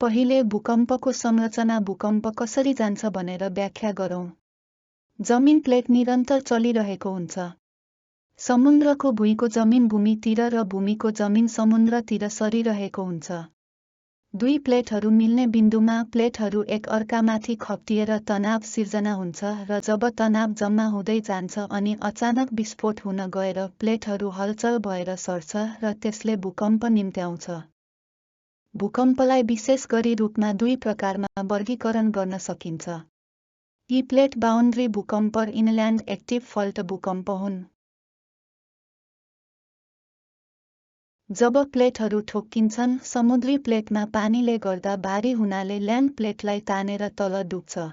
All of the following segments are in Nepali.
पहिले भूकम्पको संरचना भूकम्प कसरी जान्छ भनेर व्याख्या गरौँ। जमिन प्लेट निरन्तर चलिरहेको हुन्छ। समुद्रको भुइँको जमिन भूमितिर र भूमिको जमिन समुद्रतिर सरिरहेको हुन्छ। दुई प्लेटहरू मिल्ने बिन्दुमा प्लेटहरू एक अर्कामाथि खप्टिएर तनाव सिर्जना हुन्छ र जब तनाव जम्मा हुँदै जान्छ अनि अचानक विस्फोट हुन गएर प्लेटहरू हलचल भएर सर्छ र त्यसले भूकम्प निम्त्याउँछ। भूकम्पलाई विशेष गरी रूपमा दुई प्रकारमा वर्गीकरण गर्न सकिन्छ। यी प्लेट बाउन्ड्री भूकम्प र इनल्यान्ड एक्टिभ फल्ट भूकम्प हुन्। जब प्लेटहरू ठोक्किन्छन्, समुद्री प्लेटमा पानीले गर्दा भारी हुनाले ल्यान्ड प्लेटलाई तानेर तल डुब्छ।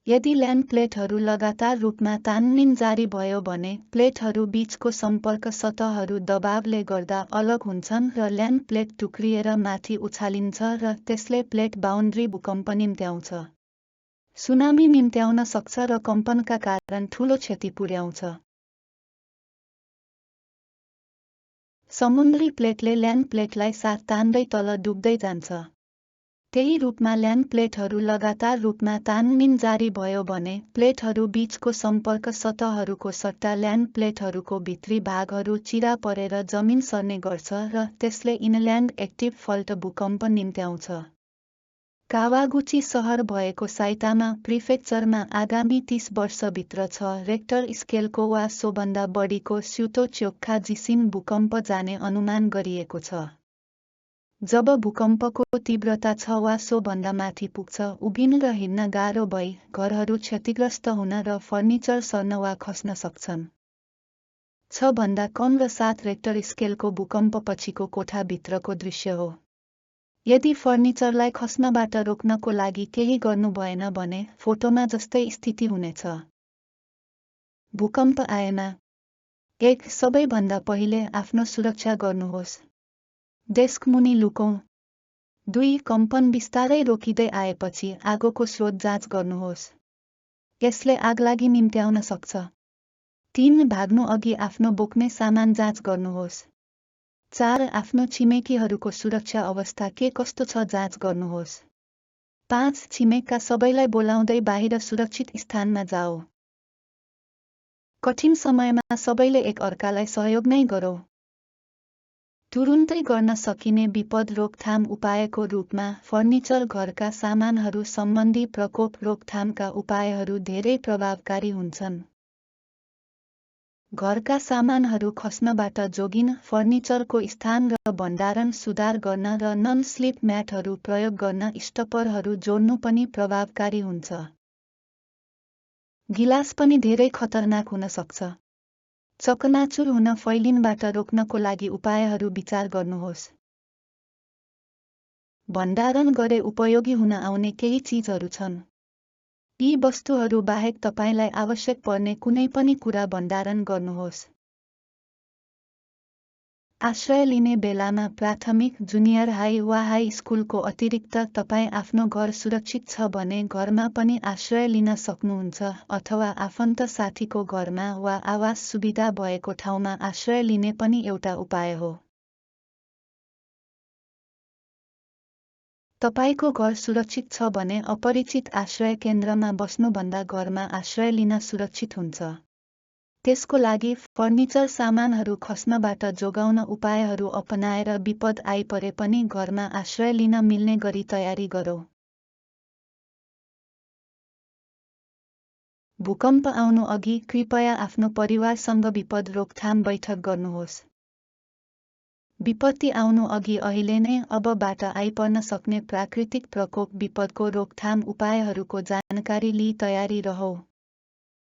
यदि ल्यान्ड प्लेटहरू लगातार रूपमा तान्निन जारी भयो भने प्लेटहरू बीचको सम्पर्क सतहहरू दबावले गर्दा अलग हुन्छन् र ल्यान्ड प्लेट टुक्रिएर माथि उछालिन्छ र त्यसले प्लेट बाउन्ड्री भूकम्प निम्त्याउँछ। सुनामी निम्त्याउन सक्छ र कम्पनका कारण ठूलो क्षति पुर्याउँछ। समुद्री प्लेटले ल्यान्ड प्लेटलाई साथ तान्दै तल डुब्दै जान्छ। त्यही रूपमा ल्यान्ड प्लेटहरू लगातार रूपमा तान्निन जारी भयो भने प्लेटहरू बीचको सम्पर्क सतहहरूको सट्टा ल्यान्ड प्लेटहरूको भित्री भागहरू चिरा परेर जमिन सर्ने गर्छ र त्यसले इनल्यान्ड एक्टिभ फल्ट भूकम्प निम्त्याउँछ। कावागुची सहर भएको साइतामा प्रिफेक्चरमा आगामी 30 वर्षभित्र 6 रेक्टर स्केलको वा सोभन्दा बढीको स्युतो-च्योक्खा जिसिन भूकम्प जाने अनुमान गरिएको छ। जब भूकम्पको तीव्रता 6 वा सोभन्दा माथि पुग्छ, उभिन र हिँड्न गाह्रो भई घरहरू क्षतिग्रस्त हुन र फर्निचर सर्न वा खस्न सक्छन्। 6 भन्दा कम र 7 रेक्टर स्केलको भूकम्पपछिको कोठाभित्रको दृश्य हो। यदि फर्निचरलाई खस्नबाट रोक्नको लागि केही गर्नु भएन भने फोटोमा जस्तै स्थिति हुनेछ। भूकम्प आएमा 1. सबैभन्दा पहिले आफ्नो सुरक्षा गर्नुहोस्। डेस्क मुनि लुकौँ। 2. कम्पन बिस्तारै रोकिँदै आएपछि आगोको स्रोत जाँच गर्नुहोस्। यसले आगलागी निम्त्याउन सक्छ। 3. भाग्नु अघि आफ्नो बोक्ने सामान जाँच गर्नुहोस्। 4. आफ्नो छिमेकीहरूको सुरक्षा अवस्था के कस्तो छ जाँच गर्नुहोस्। 5. छिमेकका सबैलाई बोलाउँदै बाहिर सुरक्षित स्थानमा जाऊ। कठिन समयमा सबैले एक अर्कालाई सहयोग नै गरौँ। तुरुन्तै गर्न सकिने विपद रोकथाम उपायको रूपमा फर्निचर घरका सामानहरू सम्बन्धी प्रकोप रोकथामका उपायहरू धेरै प्रभावकारी हुन्छन्। घरका सामानहरू खस्नबाट जोगिन फर्निचरको स्थान र भण्डारण सुधार गर्न र नन स्लिप म्याटहरू प्रयोग गर्न स्टपरहरू जोड्नु पनि प्रभावकारी हुन्छ। गिलास पनि धेरै खतरनाक हुन सक्छ। चकनाचुर हुन फैलिनबाट रोक्नको लागि उपायहरू विचार गर्नुहोस्। भण्डारण गरे उपयोगी हुन आउने केही चीजहरू छन्। यी वस्तुहरू बाहेक तपाईलाई आवश्यक पर्ने कुनै पनि कुरा भण्डारण गर्नुहोस्। आश्रय लिने बेलामा प्राथमिक, जुनियर हाई वा हाई स्कुलको अतिरिक्त तपाईँ आफ्नो घर सुरक्षित छ भने घरमा पनि आश्रय लिन सक्नुहुन्छ अथवा आफन्त साथीको घरमा वा आवास सुविधा भएको ठाउँमा आश्रय लिने पनि एउटा उपाय हो। तपाईको घर सुरक्षित छ भने अपरिचित आश्रय केन्द्रमा बस्नुभन्दा घरमा आश्रय लिन सुरक्षित हुन्छ। त्यसको लागि फर्निचर सामानहरू खस्नबाट जोगाउन उपायहरू अपनाएर विपद आइपरे पनि घरमा आश्रय लिन मिल्ने गरी तयारी गरौँ। भूकम्प आउनु अघि कृपया आफ्नो परिवारसँग विपद रोकथाम बैठक गर्नुहोस्। विपत्ति आउनु अघि अहिले नै अबबाट आइपर्न सक्ने प्राकृतिक प्रकोप विपदको रोकथाम उपायहरूको जानकारी लिई तयारी रहौ।